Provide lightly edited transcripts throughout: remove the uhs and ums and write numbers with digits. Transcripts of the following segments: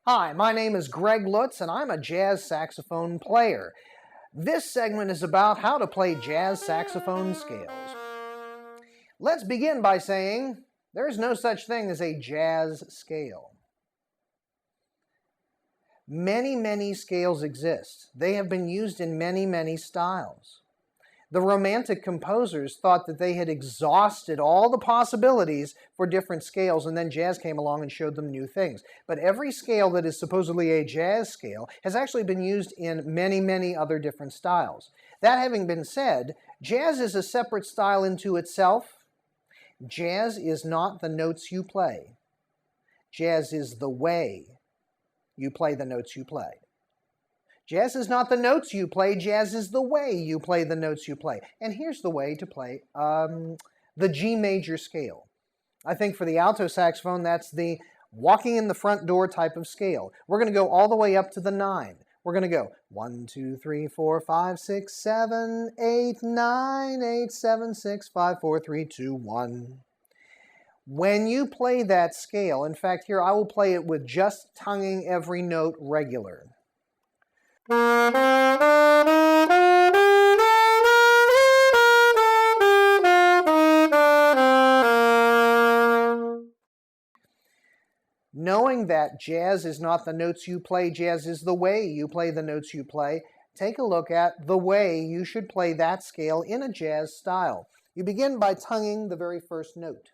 Hi, my name is Greg Lutz and I'm a jazz saxophone player. This segment is about how to play jazz saxophone scales. Let's begin by saying there's no such thing as a jazz scale. Many scales exist. They have been used in many styles. The Romantic composers thought that they had exhausted all the possibilities for different scales, and then jazz came along and showed them new things. But every scale that is supposedly a jazz scale has actually been used in many other different styles. That having been said, jazz is a separate style into itself. Jazz is not the notes you play. Jazz is the way you play the notes you play. Jazz is not the notes you play, jazz is the way you play the notes you play. And here's the way to play the G major scale. I think for the alto saxophone, that's the walking in the front door type of scale. We're going to go all the way up to the 9. We're going to go 1, 2, 3, 4, 5, 6, 7, 8, 9, 8, 7, 6, 5, 4, 3, 2, 1. When you play that scale, in fact, here I will play it with just tonguing every note regular. Knowing that jazz is not the notes you play, jazz is the way you play the notes you play, take a look at the way you should play that scale in a jazz style. You begin by tonguing the very first note.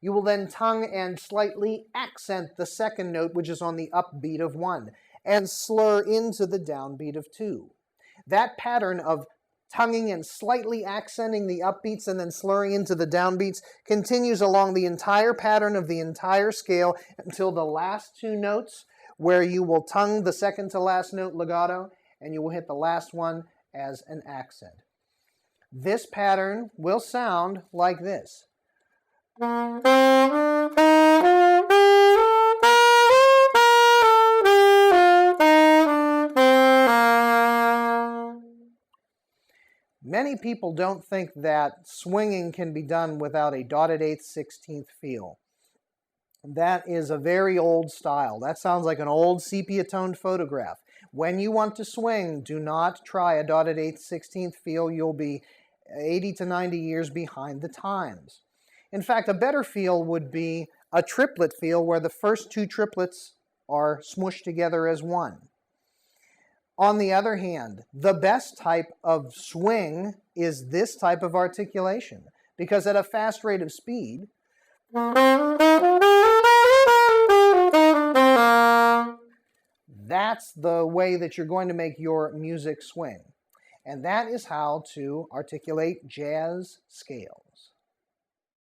You will then tongue and slightly accent the second note, which is on the upbeat of 1. And slur into the downbeat of 2. That pattern of tonguing and slightly accenting the upbeats and then slurring into the downbeats continues along the entire pattern of the entire scale until the last 2 notes, where you will tongue the second to last note legato and you will hit the last one as an accent. This pattern will sound like this. Many people don't think that swinging can be done without a dotted 8/16 feel. That is a very old style. That sounds like an old sepia-toned photograph. When you want to swing, do not try a dotted 8/16 feel. You'll be 80 to 90 years behind the times. In fact, a better feel would be a triplet feel where the first 2 triplets are smushed together as one. On the other hand, the best type of swing is this type of articulation, because at a fast rate of speed, that's the way that you're going to make your music swing. And that is how to articulate jazz scales.